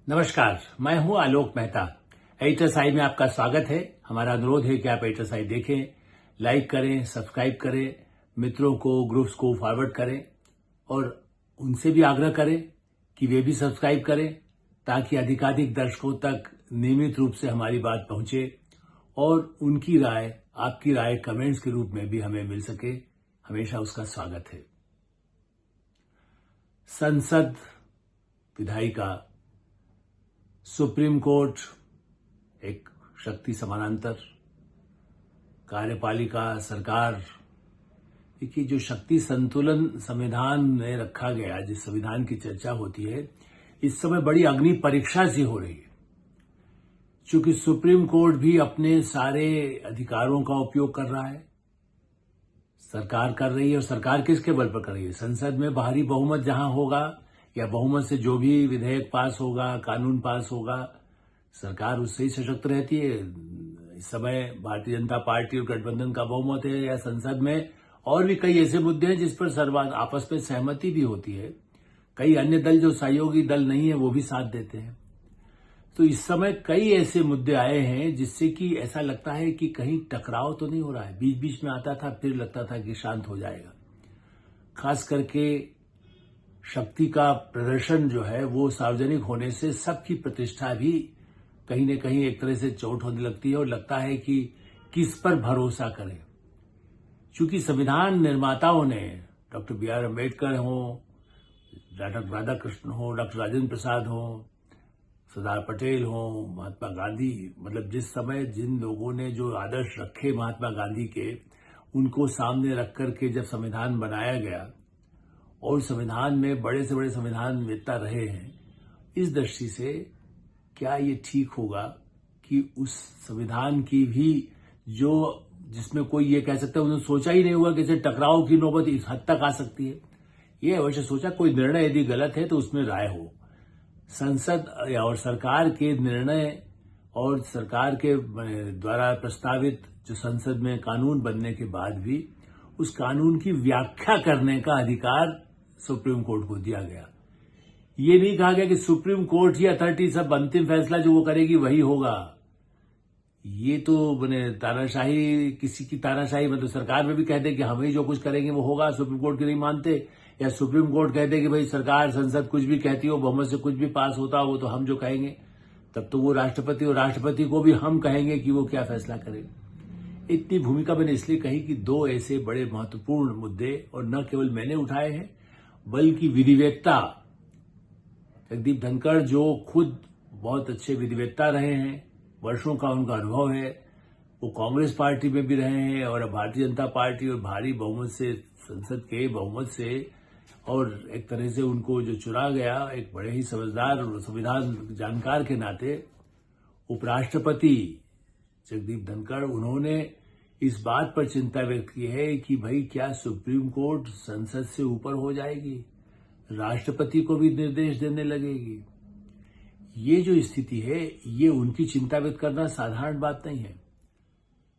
नमस्कार, मैं हूं आलोक मेहता। एडिटर्स आई में आपका स्वागत है। हमारा अनुरोध है कि आप एडिटर्स आई देखें, लाइक करें, सब्सक्राइब करें, मित्रों को, ग्रुप्स को फॉरवर्ड करें और उनसे भी आग्रह करें कि वे भी सब्सक्राइब करें ताकि अधिकाधिक दर्शकों तक नियमित रूप से हमारी बात पहुंचे और उनकी राय, आपकी राय कमेंट्स के रूप में भी हमें मिल सके। हमेशा उसका स्वागत है। संसद, विधायिका, सुप्रीम कोर्ट, एक शक्ति समानांतर, कार्यपालिका, सरकार। देखिए, जो शक्ति संतुलन संविधान में रखा गया, जिस संविधान की चर्चा होती है, इस समय बड़ी अग्नि परीक्षा सी हो रही है। चूंकि सुप्रीम कोर्ट भी अपने सारे अधिकारों का उपयोग कर रहा है, सरकार कर रही है। और सरकार किसके बल पर कर रही है? संसद में भारी बहुमत जहां होगा या बहुमत से जो भी विधेयक पास होगा, कानून पास होगा, सरकार उससे ही सशक्त रहती है। इस समय भारतीय जनता पार्टी और गठबंधन का बहुमत है या संसद में और भी कई ऐसे मुद्दे हैं जिस पर आपस में सहमति भी होती है। कई अन्य दल जो सहयोगी दल नहीं है वो भी साथ देते हैं। तो इस समय कई ऐसे मुद्दे आए हैं जिससे कि ऐसा लगता है कि कहीं टकराव तो नहीं हो रहा है। बीच बीच में आता था, फिर लगता था कि शांत हो जाएगा। खास करके शक्ति का प्रदर्शन जो है वो सार्वजनिक होने से सबकी प्रतिष्ठा भी कहीं न कहीं एक तरह से चोट होने लगती है और लगता है कि किस पर भरोसा करें। चूंकि संविधान निर्माताओं ने, डॉक्टर बी.आर. अम्बेडकर हों, डॉक्टर राधाकृष्ण हों, डॉक्टर राजेंद्र प्रसाद हों, सरदार पटेल हों, महात्मा गांधी, मतलब जिस समय जिन लोगों ने जो आदर्श रखे महात्मा गांधी के, उनको सामने रख करके जब संविधान बनाया गया और संविधान में बड़े से बड़े संविधानवेत्ता रहे हैं, इस दृष्टि से क्या ये ठीक होगा कि उस संविधान की भी जिसमें कोई ये कह सकता है उन्होंने सोचा ही नहीं होगा कि जैसे टकराव की नौबत इस हद तक आ सकती है। ये अवश्य सोचा कोई निर्णय यदि गलत है तो उसमें राय हो। संसद और सरकार के निर्णय और सरकार के द्वारा प्रस्तावित जो संसद में कानून बनने के बाद भी उस कानून की व्याख्या करने का अधिकार सुप्रीम कोर्ट को दिया गया। ये नहीं कहा गया कि सुप्रीम कोर्ट ही अथॉरिटी, सब अंतिम फैसला जो वो करेगी वही होगा। ये तो तानाशाही, किसी की तानाशाही, मतलब सरकार में भी कह दे कि हम ही जो कुछ करेंगे वो होगा, सुप्रीम कोर्ट की नहीं मानते, या सुप्रीम कोर्ट कहते कि भाई सरकार, संसद कुछ भी कहती हो, बहुमत से कुछ भी पास होता हो वो तो हम जो कहेंगे, तब तो वो राष्ट्रपति, और राष्ट्रपति को भी हम कहेंगे कि वो क्या फैसला करे। इतनी भूमिका मैंने इसलिए कही कि दो ऐसे बड़े महत्वपूर्ण मुद्दे, और न केवल मैंने उठाए हैं बल्कि विधिवेत्ता, जगदीप धनखड़ जो खुद बहुत अच्छे विधिवेत्ता रहे हैं, वर्षों का उनका अनुभव है, वो कांग्रेस पार्टी में भी रहे हैं और अब भारतीय जनता पार्टी, और भारी बहुमत से, संसद के बहुमत से, और एक तरह से उनको जो चुना गया एक बड़े ही समझदार और संविधान जानकार के नाते उपराष्ट्रपति जगदीप धनखड़, उन्होंने इस बात पर चिंता व्यक्त की है कि भाई क्या सुप्रीम कोर्ट संसद से ऊपर हो जाएगी, राष्ट्रपति को भी निर्देश देने लगेगी। ये जो स्थिति है, ये उनकी चिंता व्यक्त करना साधारण बात नहीं है।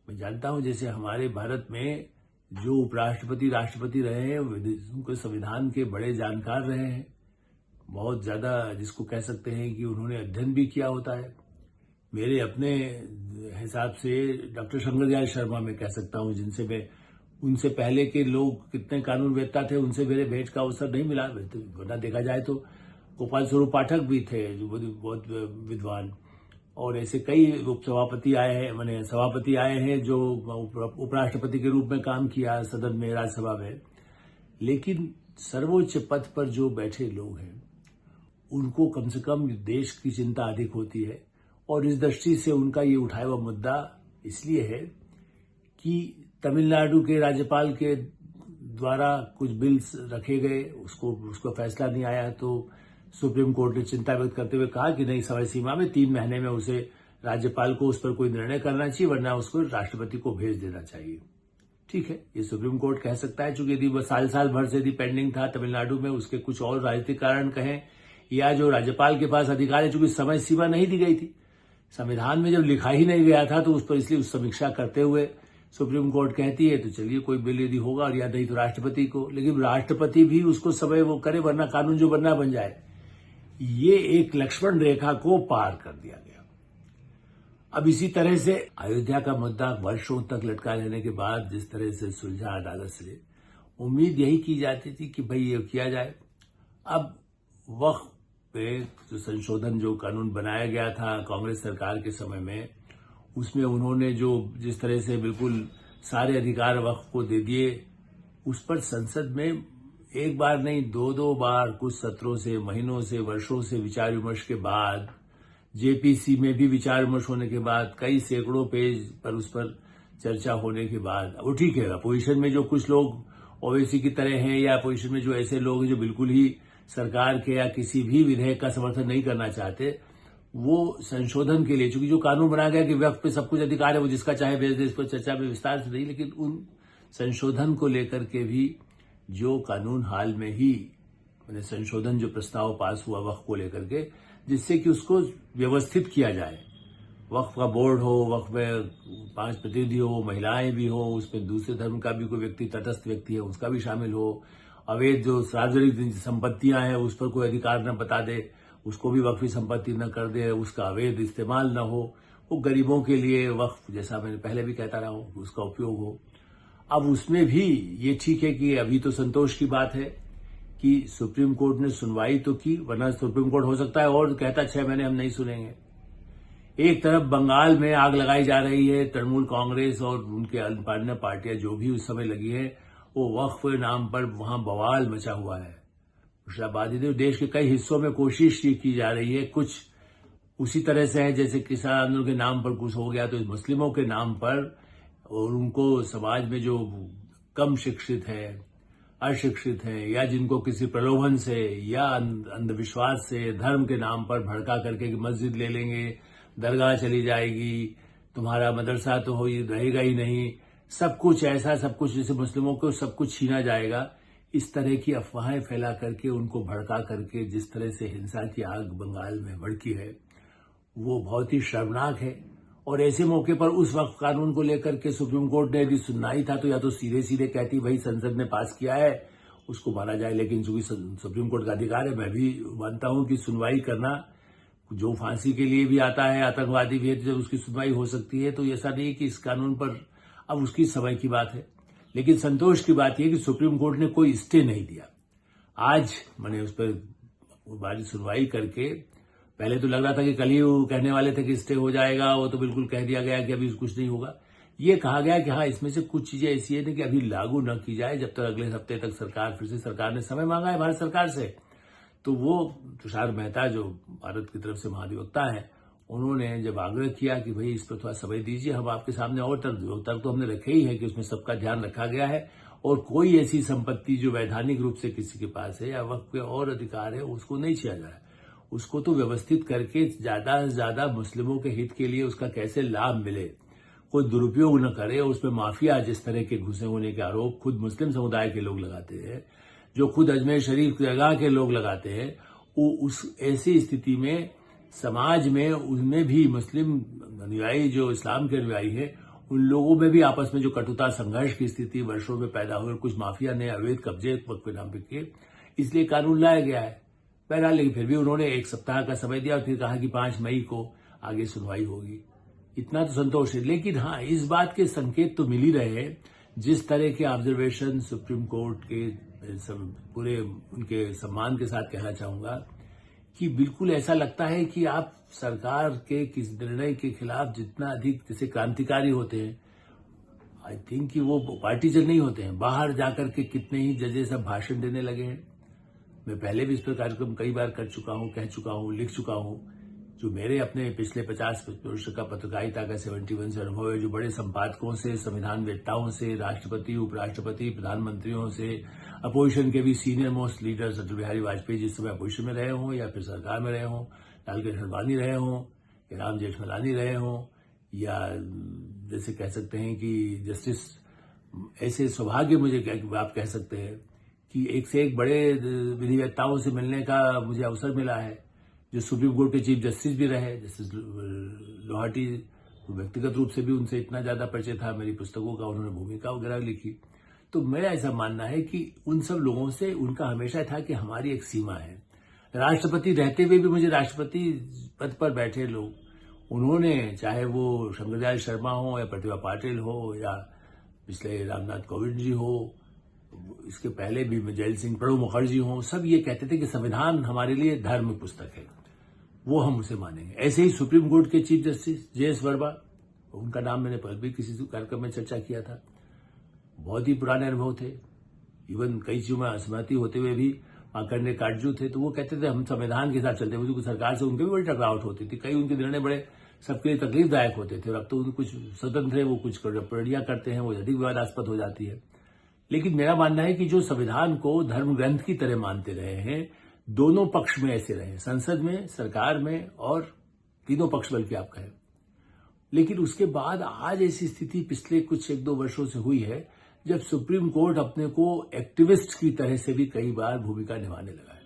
मैं जानता हूं जैसे हमारे भारत में जो उपराष्ट्रपति, राष्ट्रपति रहे हैं, उनको संविधान के बड़े जानकार रहे हैं, बहुत ज्यादा, जिसको कह सकते हैं कि उन्होंने अध्ययन भी किया होता है। मेरे अपने हिसाब से डॉक्टर शंकरदयाल शर्मा मैं कह सकता हूं, जिनसे मैं, उनसे पहले के लोग कितने कानूनवेत्ता थे, उनसे मेरे भेंट का अवसर नहीं मिला। वरना देखा जाए तो गोपाल स्वरूप पाठक भी थे जो बहुत विद्वान, और ऐसे कई उपसभापति आए हैं, मैंने सभापति आए हैं जो उपराष्ट्रपति के रूप में काम किया सदन में, राज्यसभा में। लेकिन सर्वोच्च पद पर जो बैठे लोग हैं उनको कम से कम देश की चिंता अधिक होती है, और इस दृष्टि से उनका ये उठाया हुआ मुद्दा इसलिए है कि तमिलनाडु के राज्यपाल के द्वारा कुछ बिल्स रखे गए, उसको फैसला नहीं आया, तो सुप्रीम कोर्ट ने चिंता व्यक्त करते हुए कहा कि नहीं, समय सीमा में 3 महीने में उसे, राज्यपाल को उस पर कोई निर्णय करना चाहिए, वरना उसको राष्ट्रपति को भेज देना चाहिए। ठीक है, ये सुप्रीम कोर्ट कह सकता है, चूंकि यदि वो साल भर से यदि पेंडिंग था तमिलनाडु में, उसके कुछ और राजनीतिक कारण कहें, या जो राज्यपाल के पास अधिकार है, चूंकि समय सीमा नहीं दी गई थी, संविधान में जब लिखा ही नहीं गया था, तो उस पर इसलिए उस समीक्षा करते हुए सुप्रीम कोर्ट कहती है तो चलिए कोई बिल यदि होगा, और या नहीं तो राष्ट्रपति को, लेकिन राष्ट्रपति भी उसको समय वो करे, वरना कानून जो बनना बन जाए। ये एक लक्ष्मण रेखा को पार कर दिया गया। अब इसी तरह से अयोध्या का मुद्दा वर्षों तक लटका रहने के बाद जिस तरह से सुलझा अदालत से, उम्मीद यही की जाती थी कि भाई ये किया जाए। अब वक्फ पे जो संशोधन जो कानून बनाया गया था कांग्रेस सरकार के समय में, उसमें उन्होंने जो जिस तरह से बिल्कुल सारे अधिकार वक्फ को दे दिए, उस पर संसद में एक बार नहीं दो बार कुछ सत्रों से, महीनों से, वर्षों से विचार विमर्श के बाद, जेपीसी में भी विचार विमर्श होने के बाद, कई सैकड़ों पेज पर उस पर चर्चा होने के बाद, वो ठीक है, अपोजिशन में जो कुछ लोग ओवैसी की तरह हैं या अपोजिशन में जो ऐसे लोग हैं जो बिल्कुल ही सरकार के या किसी भी विधेयक का समर्थन नहीं करना चाहते, वो संशोधन के लिए, चूंकि जो कानून बनाया गया कि वक्फ पे सब कुछ अधिकार है, वो जिसका चाहे भेज दे, इस पर चर्चा में विस्तार से नहीं, लेकिन उन संशोधन को लेकर के भी जो कानून हाल में ही मैंने संशोधन जो प्रस्ताव पास हुआ वक्फ को लेकर के, जिससे कि उसको व्यवस्थित किया जाए, वक्फ का बोर्ड हो, वक्फ में 5 प्रतिनिधि हो, महिलाएं भी हो, उसमें दूसरे धर्म का भी कोई व्यक्ति, तटस्थ व्यक्ति है, उसका भी शामिल हो, अवैध जो सार्वजनिक संपत्तियां हैं उस पर कोई अधिकार न बता दे, उसको भी वक्फी संपत्ति न कर दे, उसका अवैध इस्तेमाल न हो, वो गरीबों के लिए वक्फ, जैसा मैंने पहले भी कहता रहा हूं, उसका उपयोग हो। अब उसमें भी ये ठीक है कि अभी तो संतोष की बात है कि सुप्रीम कोर्ट ने सुनवाई तो की, वरना सुप्रीम कोर्ट हो सकता है और कहता 6 महीने हम नहीं सुनेंगे। एक तरफ बंगाल में आग लगाई जा रही है, तृणमूल कांग्रेस और उनके अन्य पार्टियां जो भी उस समय लगी है, वो वक्फ के नाम पर वहां बवाल मचा हुआ है। मुर्शिदाबाद देश के कई हिस्सों में कोशिश ये की जा रही है, कुछ उसी तरह से है जैसे किसान आंदोलन के नाम पर कुछ हो गया तो मुस्लिमों के नाम पर, और उनको समाज में जो कम शिक्षित है, अशिक्षित है, या जिनको किसी प्रलोभन से या अंधविश्वास से धर्म के नाम पर भड़का करके कि मस्जिद ले लेंगे, दरगाह चली जाएगी, तुम्हारा मदरसा तो हो रहेगा ही नहीं, सब कुछ ऐसा, सब कुछ जैसे मुस्लिमों को सब कुछ छीना जाएगा, इस तरह की अफवाहें फैला करके उनको भड़का करके जिस तरह से हिंसा की आग बंगाल में भड़की है, वो बहुत ही शर्मनाक है। और ऐसे मौके पर उस वक्त कानून को लेकर के सुप्रीम कोर्ट ने यदि सुनना ही था तो या तो सीधे सीधे कहती भाई संसद ने पास किया है उसको माना जाए, लेकिन चूंकि सुप्रीम कोर्ट का अधिकार है, मैं भी मानता हूं कि सुनवाई करना, जो फांसी के लिए भी आता है आतंकवादी भी है, जब उसकी सुनवाई हो सकती है, तो ऐसा नहीं कि इस कानून पर अब उसकी समय की बात है। लेकिन संतोष की बात यह कि सुप्रीम कोर्ट ने कोई स्टे नहीं दिया। आज मैंने उस पर बारी सुनवाई करके, पहले तो लग रहा था कि कल ही वो कहने वाले थे कि स्टे हो जाएगा, वो तो बिल्कुल कह दिया गया कि अभी कुछ नहीं होगा। ये कहा गया कि हाँ, इसमें से कुछ चीजें ऐसी है कि अभी लागू न की जाए जब तक अगले हफ्ते तक सरकार ने समय मांगा है भारत सरकार से। तो वो तुषार मेहता जो भारत की तरफ से महाधिवक्ता है, उन्होंने जब आग्रह किया कि भाई इस पर थोड़ा समय दीजिए, हम आपके सामने और तर्क तो हमने रखे ही है कि उसमें सबका ध्यान रखा गया है और कोई ऐसी संपत्ति जो वैधानिक रूप से किसी के पास है या वक्त पे और अधिकार है उसको नहीं छिया जाए, उसको तो व्यवस्थित करके ज्यादा से ज्यादा मुस्लिमों के हित के लिए उसका कैसे लाभ मिले, कोई दुरुपयोग न करे। उसमें माफिया जिस तरह के घुसे होने के आरोप खुद मुस्लिम समुदाय के लोग लगाते हैं, जो खुद अजमेर शरीफ जगह के लोग लगाते हैं, वो उस ऐसी स्थिति में समाज में उनमें भी मुस्लिम अनुयायी जो इस्लाम के अनुयायी है, उन लोगों में भी आपस में जो कटुता संघर्ष की स्थिति वर्षों में पैदा हुई, कुछ माफिया ने अवैध कब्जे वक्त के नाम पे किए, इसलिए कानून लाया गया है। बहरहाल लेकिन फिर भी उन्होंने 1 सप्ताह का समय दिया और फिर कहा कि 5 मई को आगे सुनवाई होगी। इतना तो संतोष है, लेकिन हाँ, इस बात के संकेत तो मिल ही रहे हैं, जिस तरह के ऑब्जर्वेशन सुप्रीम कोर्ट के पूरे उनके सम्मान के साथ कहना चाहूंगा कि बिल्कुल ऐसा लगता है कि आप सरकार के किस निर्णय के खिलाफ जितना अधिक जैसे क्रांतिकारी होते हैं, आई थिंक कि वो पार्टीजन नहीं होते हैं, बाहर जाकर के कितने ही जजेस अब भाषण देने लगे हैं। मैं पहले भी इस पर कार्यक्रम कई बार कर चुका हूं, कह चुका हूं, लिख चुका हूं। जो मेरे अपने पिछले 50 वर्ष का पत्रकारिता का 71 से अनुभव है, जो बड़े संपादकों से, संविधान वेत्ताओं से, राष्ट्रपति, उपराष्ट्रपति, प्रधानमंत्रियों से, अपोजिशन के भी senior most leaders, Atal Bihari Vajpayee जिस समय अपोजिशन में रहे हों या फिर सरकार में रहे हों, लालकृष्ण आडवाणी रहे हों या राम जेठमलानी रहे हों, या जैसे कह सकते हैं कि जस्टिस, ऐसे सौभाग्य मुझे आप कह सकते हैं कि एक से एक बड़े विधिवेत्ताओं से मिलने का मुझे अवसर मिला है, जो सुप्रीम कोर्ट के चीफ जस्टिस भी रहे, जस्टिस लोहाटी, व्यक्तिगत रूप से भी उनसे इतना ज्यादा परिचय था, मेरी पुस्तकों का उन्होंने भूमिका वगैरह लिखी। तो मेरा ऐसा मानना है कि उन सब लोगों से उनका हमेशा था कि हमारी एक सीमा है, राष्ट्रपति रहते हुए भी मुझे राष्ट्रपति पद पर बैठे लोग, उन्होंने चाहे वो शंकरदयाल शर्मा हो या प्रतिभा पाटिल हो या पिछले रामनाथ कोविंद जी हो, इसके पहले भी जैल सिंह प्रणब मुखर्जी हो, सब ये कहते थे कि संविधान हमारे लिए धर्म पुस्तक है, वो हम उसे मानेंगे। ऐसे ही सुप्रीम कोर्ट के चीफ जस्टिस JS वर्मा, उनका नाम मैंने पहले भी किसी कार्यक्रम में चर्चा किया था, बहुत ही पुराने अनुभव थे, इवन कई चीजों में असहमति होते हुए भी मार्कंडेय काटजू थे, तो वो कहते थे हम संविधान के साथ चलते हैं। सरकार से उनके भी बड़ी टकरावट होती थी, कई उनके निर्णय बड़े सबके लिए तकलीफदायक होते थे, और अब तो उनको कुछ स्वतंत्र है, वो कुछ प्रक्रिया करते हैं, वो अधिक विवादास्पद हो जाती है। लेकिन मेरा मानना है कि जो संविधान को धर्म ग्रंथ की तरह मानते रहे हैं, दोनों पक्ष में ऐसे रहे, संसद में, सरकार में, और तीनों पक्ष बल्कि आप कहें। लेकिन उसके बाद आज ऐसी स्थिति पिछले कुछ 1-2 वर्षों से हुई है जब सुप्रीम कोर्ट अपने को एक्टिविस्ट की तरह से भी कई बार भूमिका निभाने लगा है।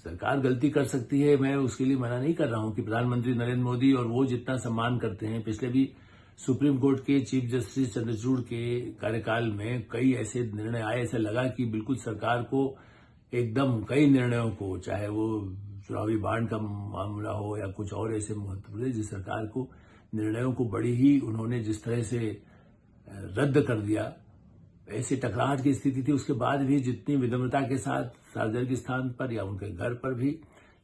सरकार गलती कर सकती है, मैं उसके लिए मना नहीं कर रहा हूं कि प्रधानमंत्री नरेंद्र मोदी और वो जितना सम्मान करते हैं, पिछले भी सुप्रीम कोर्ट के चीफ जस्टिस चंद्रचूड़ के कार्यकाल में कई ऐसे निर्णय आए, ऐसा लगा कि बिल्कुल सरकार को एकदम कई निर्णयों को, चाहे वो चुनावी बांड का मामला हो या कुछ और ऐसे महत्वपूर्ण, जिस सरकार को निर्णयों को बड़ी ही उन्होंने जिस तरह से रद्द कर दिया, ऐसी टकराहट की स्थिति थी। उसके बाद भी जितनी विनम्रता के साथ सार्वजनिक स्थान पर या उनके घर पर भी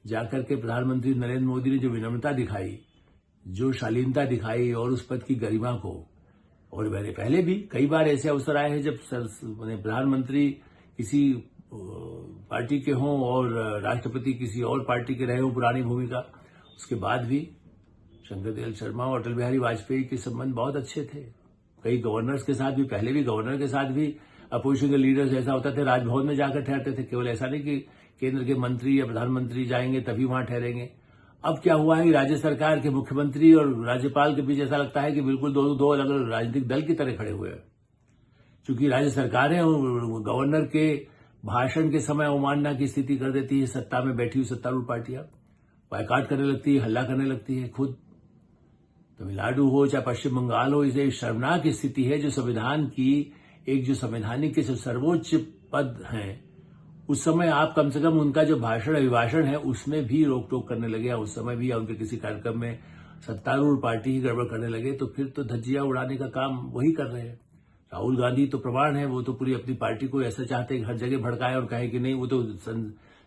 जाकर के प्रधानमंत्री नरेंद्र मोदी ने जो विनम्रता दिखाई, जो शालीनता दिखाई और उस पद की गरिमा को, और मैंने पहले भी कई बार ऐसे अवसर आए हैं जब प्रधानमंत्री किसी पार्टी के हों और राष्ट्रपति किसी और पार्टी के रहे हो पुरानी भूमिका, उसके बाद भी शंकरदयाल शर्मा और अटल बिहारी वाजपेयी के संबंध बहुत अच्छे थे। कई गवर्नर्स के साथ भी, पहले भी गवर्नर के साथ भी अपोजिशन के लीडर्स ऐसा होता था राजभवन में जाकर ठहरते थे, केवल ऐसा नहीं कि केंद्र के मंत्री या प्रधानमंत्री जाएंगे तभी वहां ठहरेंगे। अब क्या हुआ है कि राज्य सरकार के मुख्यमंत्री और राज्यपाल के बीच ऐसा लगता है कि बिल्कुल दो अलग अलग राजनीतिक दल की तरह खड़े हुए हैं। चूंकि राज्य सरकारें गवर्नर के भाषण के समय अवमानना की स्थिति कर देती है, सत्ता में बैठी हुई सत्तारूढ़ पार्टियां बायकाट करने लगती है, हल्ला करने लगती है। खुद तमिलनाडु हो चाहे पश्चिम बंगाल हो, इसे शर्मनाक स्थिति है जो संविधान की एक जो संवैधानिक के सर्वोच्च पद हैं, उस समय आप कम से कम उनका जो भाषण अभिभाषण है उसमें भी रोक टोक करने लगे, या उस समय भी या उनके किसी कार्यक्रम में सत्तारूढ़ पार्टी ही गड़बड़ करने लगे, तो फिर तो धज्जियां उड़ाने का काम वही कर रहे हैं। राहुल गांधी तो प्रमाण है, वो तो पूरी अपनी पार्टी को ऐसा चाहते हैं कि हर जगह भड़काए और कहे कि नहीं, वो तो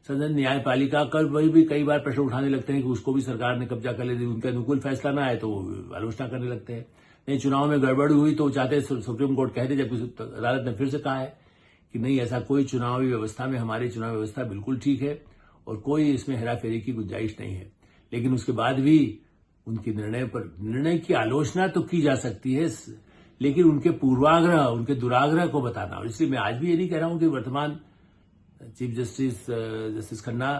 सदन न्यायपालिका कल वही भी कई बार प्रश्न उठाने लगते हैं कि उसको भी सरकार ने कब्जा कर लिया, उनका अनुकूल फैसला ना आए तो आलोचना करने लगते हैं। नहीं, चुनाव में गड़बड़ हुई तो चाहते सुप्रीम कोर्ट कह दे, जबकि अदालत ने फिर से कहा है कि नहीं, ऐसा कोई चुनावी व्यवस्था में, हमारी चुनाव व्यवस्था बिल्कुल ठीक है और कोई इसमें हेराफेरी की गुंजाइश नहीं है। लेकिन उसके बाद भी उनके निर्णय की आलोचना तो की जा सकती है, लेकिन उनके पूर्वाग्रह, उनके दुराग्रह को बताना, और इसलिए मैं आज भी ये नहीं कह रहा हूं कि वर्तमान चीफ जस्टिस खन्ना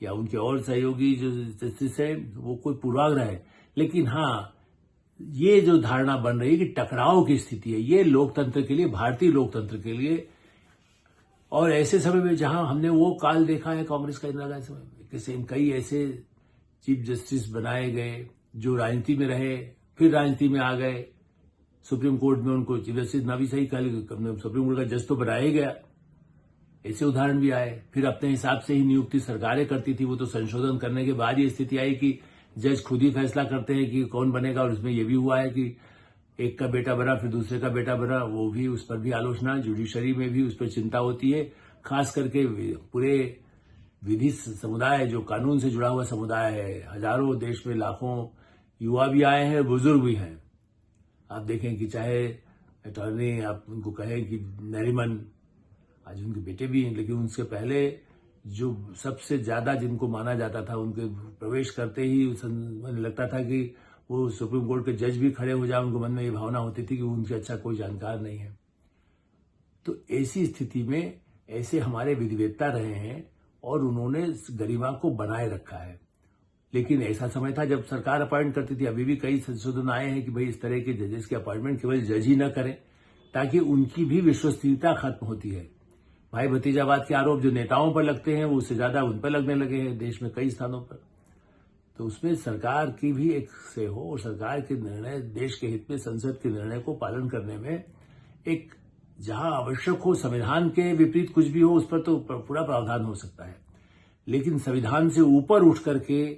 या उनके और सहयोगी जो जस्टिस है वो कोई पूर्वाग्रह है, लेकिन हाँ, ये जो धारणा बन रही है कि टकराव की स्थिति है, ये लोकतंत्र के लिए, भारतीय लोकतंत्र के लिए, और ऐसे समय में जहां हमने वो काल देखा है कांग्रेस का, इंदिरा गांधी समय में कई ऐसे चीफ जस्टिस बनाए गए जो राजनीति में रहे, फिर राजनीति में आ गए, सुप्रीम कोर्ट में उनको चीफ जस्टिस ना भी सही कहा, सुप्रीम कोर्ट का जज तो बनाया ही गया, ऐसे उदाहरण भी आए। फिर अपने हिसाब से ही नियुक्ति सरकारें करती थी, वो तो संशोधन करने के बाद ये स्थिति आई कि जज खुद ही फैसला करते हैं कि कौन बनेगा, और उसमें यह भी हुआ है कि एक का बेटा बना फिर दूसरे का बेटा बना, वो भी, उस पर भी आलोचना, जुडिशरी में भी उस पर चिंता होती है, खास करके पूरे विधि समुदाय जो कानून से जुड़ा हुआ समुदाय है, हजारों, देश में लाखों युवा भी आए हैं, बुजुर्ग भी हैं। आप देखें कि चाहे अटॉर्नी आप उनको कहें कि नरीमन, आज उनके बेटे भी हैं, लेकिन उनसे पहले जो सबसे ज्यादा जिनको माना जाता था, उनके प्रवेश करते ही लगता था कि वो सुप्रीम कोर्ट के जज भी खड़े हो जाए, उनको मन में ये भावना होती थी कि उनसे अच्छा कोई जानकार नहीं है। तो ऐसी स्थिति में ऐसे हमारे विधिवेत्ता रहे हैं और उन्होंने गरिमा को बनाए रखा है। लेकिन ऐसा समय था जब सरकार अपॉइंट करती थी, अभी भी कई संशोधन आए हैं कि भाई इस तरह के जजेस की अपॉइंटमेंट केवल जज ही न करें, ताकि उनकी भी विश्वसनीयता खत्म होती है। भाई भतीजावाद के आरोप जो नेताओं पर लगते हैं वो उससे ज्यादा उन पर लगने लगे हैं देश में कई स्थानों पर। तो उसमें सरकार की भी एक से हो, और सरकार के निर्णय देश के हित में संसद के निर्णय को पालन करने में एक जहां आवश्यक हो, संविधान के विपरीत कुछ भी हो उस पर तो पूरा प्रावधान हो सकता है, लेकिन संविधान से ऊपर उठ करके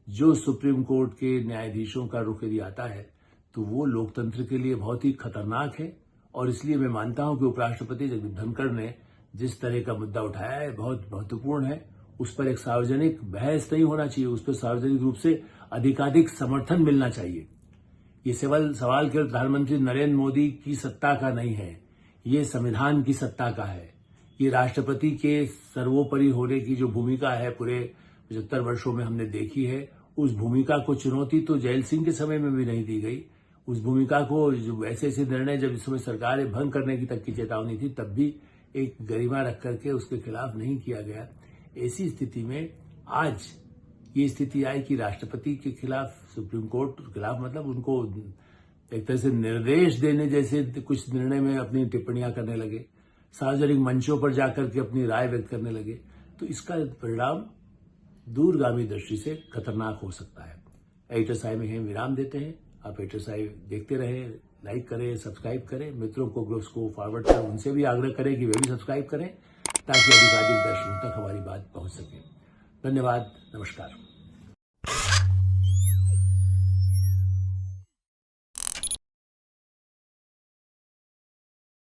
जो सुप्रीम कोर्ट के न्यायाधीशों का रुख यदि आता है तो वो लोकतंत्र के लिए बहुत ही खतरनाक है। और इसलिए मैं मानता हूं कि उपराष्ट्रपति जगदीप धनखड़ ने जिस तरह का मुद्दा उठाया है बहुत महत्वपूर्ण है। उस पर एक सार्वजनिक बहस नहीं होना चाहिए, उस पर सार्वजनिक रूप से अधिकाधिक समर्थन मिलना चाहिए। ये सवाल केवल प्रधानमंत्री नरेंद्र मोदी की सत्ता का नहीं है, ये संविधान की सत्ता का है। ये राष्ट्रपति के सर्वोपरि होने की जो भूमिका है पूरे 75 वर्षों में हमने देखी है, उस भूमिका को चुनौती तो जैल सिंह के समय में भी नहीं दी गई। उस भूमिका को जो ऐसे निर्णय जब इस समय सरकार भंग करने की तक की चेतावनी थी तब भी एक गरिमा रख करके उसके खिलाफ नहीं किया गया। ऐसी स्थिति में आज ये स्थिति आई कि राष्ट्रपति के खिलाफ सुप्रीम कोर्ट के खिलाफ मतलब उनको एक तरह से निर्देश देने जैसे कुछ निर्णय में अपनी टिप्पणियां करने लगे, सार्वजनिक मंचों पर जाकर के अपनी राय व्यक्त करने लगे, तो इसका परिणाम दूरगामी दृष्टि से खतरनाक हो सकता है। एडिटर्स आई में हम विराम देते हैं। आप एडिटर्स आई देखते रहें, लाइक करें, सब्सक्राइब करें, मित्रों को ग्रुप्स को फॉरवर्ड करें, उनसे भी आग्रह करें कि वे भी सब्सक्राइब करें ताकि अधिकाधिक दर्शकों तक हमारी बात पहुंच सके। धन्यवाद, नमस्कार।